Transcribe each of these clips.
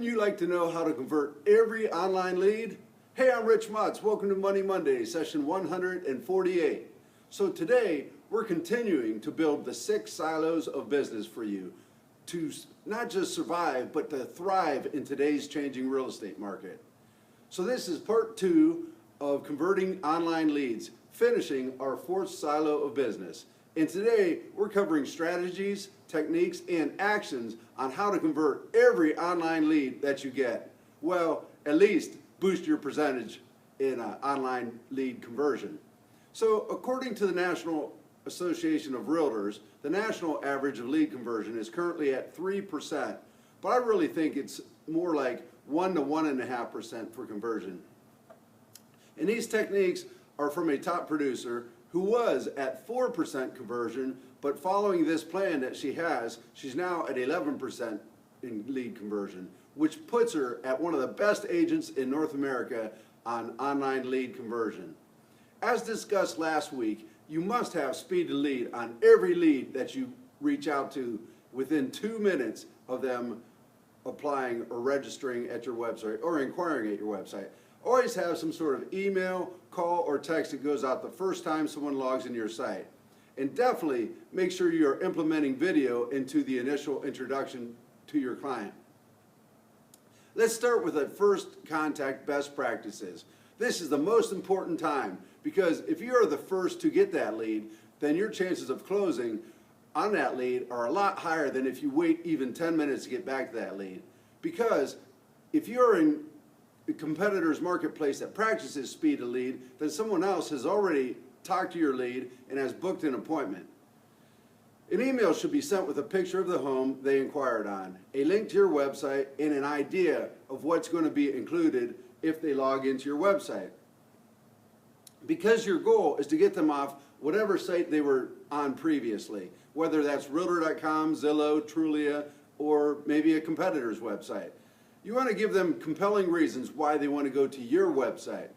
Wouldn't you like to know how to convert every online lead? Hey, I'm Rich Motts. Welcome to Money Monday, session 148. So today, we're continuing to build the 6 silos of business for you to not just survive, but to thrive in today's changing real estate market. So this is part 2 of converting online leads, finishing our 4th silo of business. And today, we're covering strategies, techniques, and actions on how to convert every online lead that you get. Well, at least boost your percentage in online lead conversion. So according to the National Association of Realtors, the national average of lead conversion is currently at 3%, but I really think it's more like 1 to 1.5% for conversion. And these techniques are from a top producer who was at 4% conversion, but following this plan that she has, she's now at 11% in lead conversion, which puts her at one of the best agents in North America on online lead conversion. As discussed last week, you must have speed to lead on every lead that you reach out to within 2 minutes of them applying or registering at your website or inquiring at your website. Always have some sort of email, call, or text that goes out the first time someone logs into your site. And definitely make sure you're implementing video into the initial introduction to your client. Let's start with the first contact best practices. This is the most important time because if you are the first to get that lead, then your chances of closing on that lead are a lot higher than if you wait even 10 minutes to get back to that lead. Because if you're in a competitor's marketplace that practices speed to lead, then someone else has already talked to your lead and has booked an appointment. An email should be sent with a picture of the home they inquired on, a link to your website, and an idea of what's going to be included if they log into your website. Because your goal is to get them off whatever site they were on previously, whether that's Realtor.com, Zillow, Trulia, or maybe a competitor's website. You want to give them compelling reasons why they want to go to your website.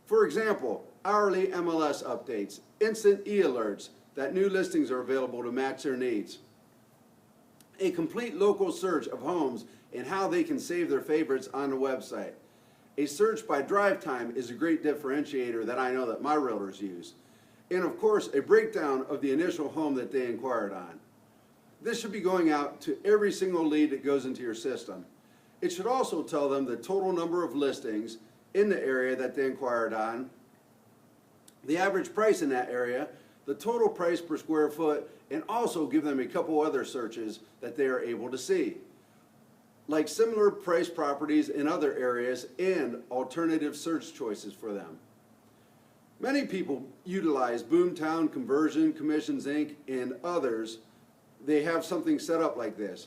For example, hourly MLS updates, instant e-alerts that new listings are available to match their needs, a complete local search of homes and how they can save their favorites on the website. A search by drive time is a great differentiator that I know that my realtors use. And of course, a breakdown of the initial home that they inquired on. This should be going out to every single lead that goes into your system. It should also tell them the total number of listings in the area that they inquired on, the average price in that area, the total price per square foot, and also give them a couple other searches that they are able to see, like similar price properties in other areas and alternative search choices for them. Many people utilize Boomtown, Conversion, Commissions Inc., and others. They have something set up like this.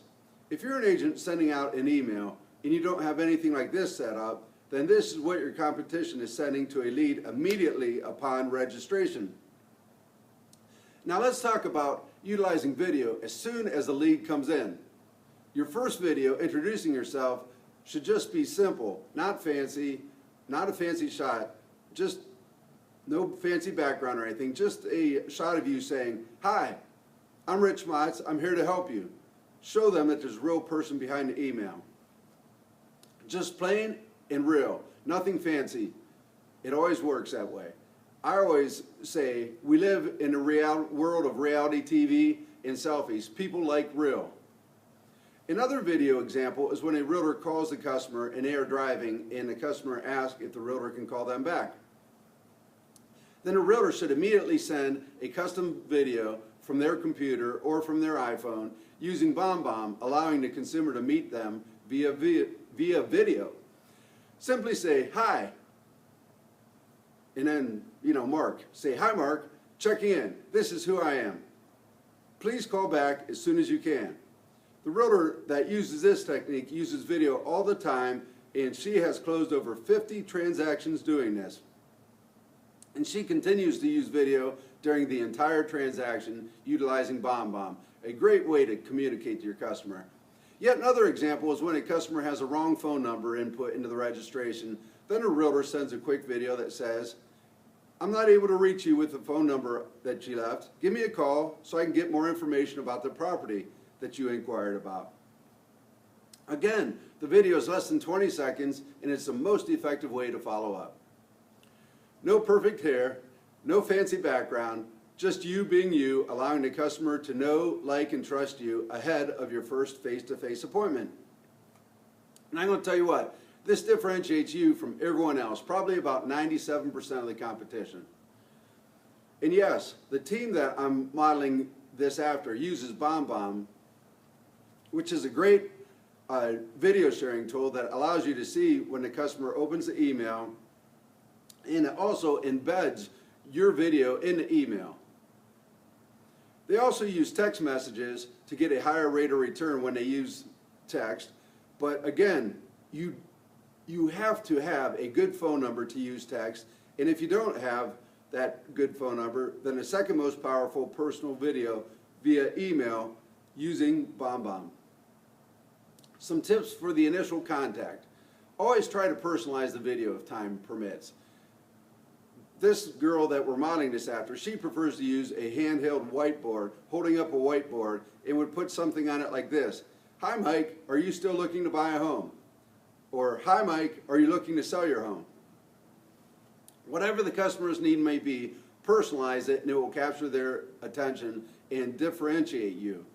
If you're an agent sending out an email and you don't have anything like this set up, then this is what your competition is sending to a lead immediately upon registration. Now let's talk about utilizing video as soon as the lead comes in. Your first video introducing yourself should just be simple, not fancy, not a fancy shot, just no fancy background or anything, just a shot of you saying, "Hi, I'm Rich Motts, I'm here to help you." Show them that there's a real person behind the email. Just plain and real, nothing fancy. It always works that way. I always say we live in a world of reality TV and selfies. People like real. Another video example is when a realtor calls the customer and they are driving and the customer asks if the realtor can call them back. Then a realtor should immediately send a custom video from their computer or from their iPhone using BombBomb, allowing the consumer to meet them via video. Simply say, "Hi," and then, Mark. Say, "Hi, Mark, checking in. This is who I am. Please call back as soon as you can." The realtor that uses this technique uses video all the time, and she has closed over 50 transactions doing this. And she continues to use video during the entire transaction utilizing BombBomb, a great way to communicate to your customer. Yet another example is when a customer has a wrong phone number input into the registration, then a realtor sends a quick video that says, "I'm not able to reach you with the phone number that you left. Give me a call so I can get more information about the property that you inquired about." Again, the video is less than 20 seconds and it's the most effective way to follow up. No perfect hair, no fancy background, just you being you, allowing the customer to know, like, and trust you ahead of your first face-to-face appointment. And I'm going to tell you what, this differentiates you from everyone else, probably about 97% of the competition. And yes, the team that I'm modeling this after uses BombBomb, which is a great video sharing tool that allows you to see when the customer opens the email, and it also embeds your video in the email. They also use text messages to get a higher rate of return when they use text, but again, you have to have a good phone number to use text, and if you don't have that good phone number, then the second most powerful personal video via email using BombBomb. Some tips for the initial contact. Always try to personalize the video if time permits. This girl that we're modeling this after, she prefers to use a handheld whiteboard, holding up a whiteboard, and would put something on it like this. Hi Mike, are you still looking to buy a home? Or, hi Mike, are you looking to sell your home? Whatever the customer's need may be, personalize it and it will capture their attention and differentiate you.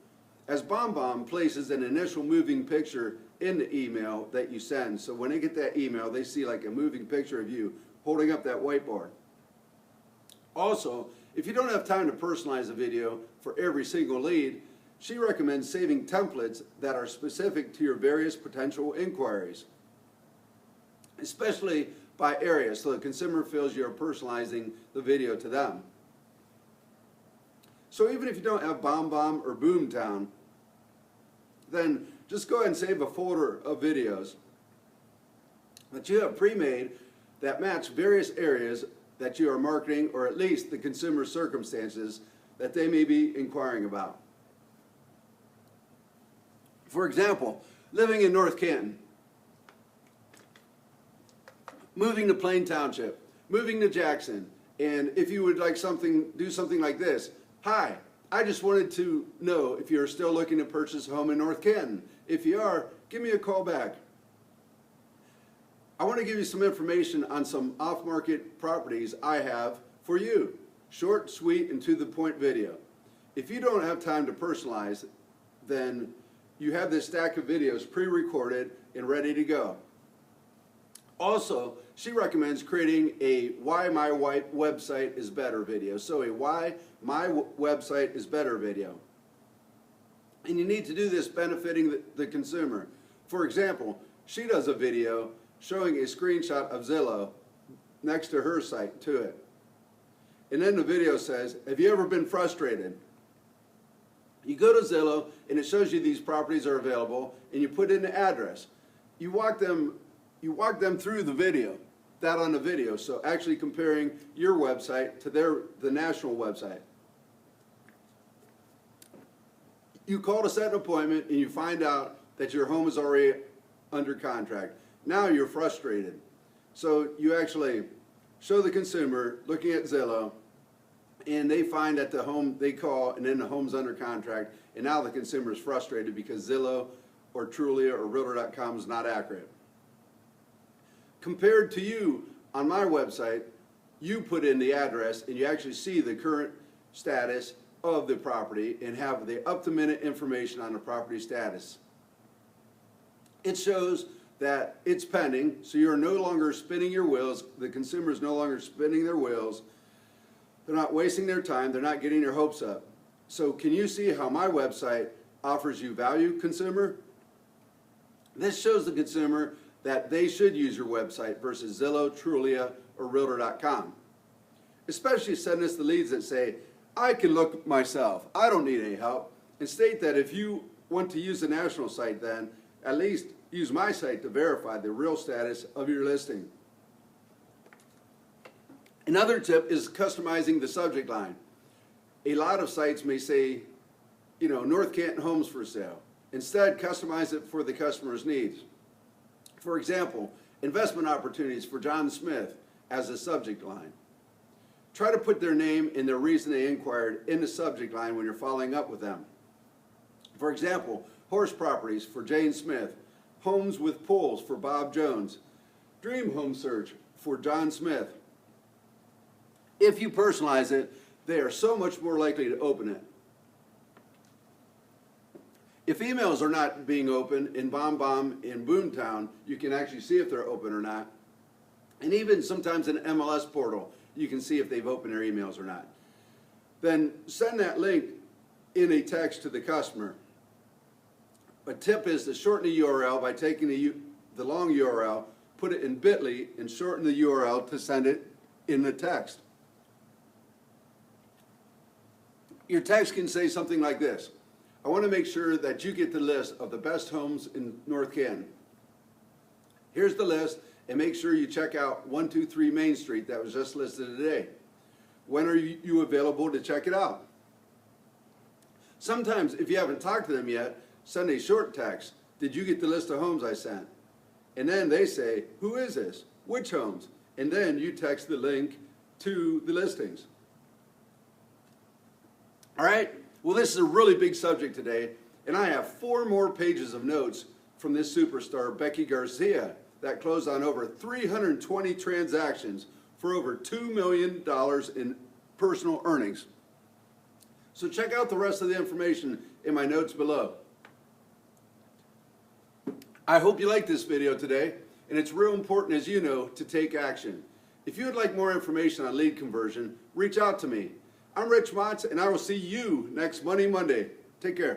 As BombBomb places an initial moving picture in the email that you send, so when they get that email, they see like a moving picture of you holding up that whiteboard. Also, if you don't have time to personalize a video for every single lead, she recommends saving templates that are specific to your various potential inquiries, especially by area, so the consumer feels you're personalizing the video to them. So even if you don't have BombBomb or Boomtown, then just go ahead and save a folder of videos that you have pre-made that match various areas that you are marketing, or at least the consumer circumstances that they may be inquiring about. For example, living in North Canton, moving to Plain Township, moving to Jackson, and if you would like do something like this. Hi, I just wanted to know if you're still looking to purchase a home in North Canton. If you are, give me a call back. I want to give you some information on some off-market properties I have for you. Short, sweet, and to the point video. If you don't have time to personalize, then you have this stack of videos pre-recorded and ready to go. Also, she recommends creating a Why My Website is Better video. So a Why My Website is Better video. And you need to do this benefiting the consumer. For example, she does a video showing a screenshot of Zillow next to her site to it. And then the video says, have you ever been frustrated? You go to Zillow and it shows you these properties are available and you put in the address. You walk them through the video, that on the video, so actually comparing your website to the national website. You call to set an appointment and you find out that your home is already under contract. Now you're frustrated. So you actually show the consumer looking at Zillow and they find that the home, they call and then the home's under contract, and now the consumer is frustrated because Zillow or Trulia or Realtor.com is not accurate. Compared to you on my website, you put in the address and you actually see the current status of the property and have the up-to-minute information on the property status. It shows that it's pending, so you're no longer spinning your wheels. The consumer is no longer spinning their wheels. They're not wasting their time. They're not getting their hopes up. So can you see how my website offers you value, consumer? This shows the consumer that they should use your website versus Zillow, Trulia, or Realtor.com. Especially send us the leads that say, I can look myself, I don't need any help. And state that if you want to use the national site, then at least use my site to verify the real status of your listing. Another tip is customizing the subject line. A lot of sites may say, North Canton homes for sale. Instead, customize it for the customer's needs. For example, investment opportunities for John Smith as a subject line. Try to put their name and their reason they inquired in the subject line when you're following up with them. For example, horse properties for Jane Smith, Homes with Pools for Bob Jones. Dream Home Search for John Smith. If you personalize it, they are so much more likely to open it. If emails are not being opened in BombBomb in Boomtown, you can actually see if they're open or not. And even sometimes in MLS portal, you can see if they've opened their emails or not. Then send that link in a text to the customer. A tip is to shorten the URL by taking the long URL, put it in bit.ly, and shorten the URL to send it in the text. Your text can say something like this: I want to make sure that you get the list of the best homes in North Canton. Here's the list, and make sure you check out 123 Main Street that was just listed today. When are you available to check it out? Sometimes, if you haven't talked to them yet, send a short text. Did you get the list of homes I sent? And then they say, who is this? Which homes? And then you text the link to the listings. All right? Well, this is a really big subject today, and I have 4 more pages of notes from this superstar, Becky Garcia, that closed on over 320 transactions for over $2 million in personal earnings. So check out the rest of the information in my notes below. I hope you liked this video today, and it's real important, as you know, to take action. If you would like more information on lead conversion, reach out to me. I'm Rich Motts, and I will see you next Money Monday. Take care.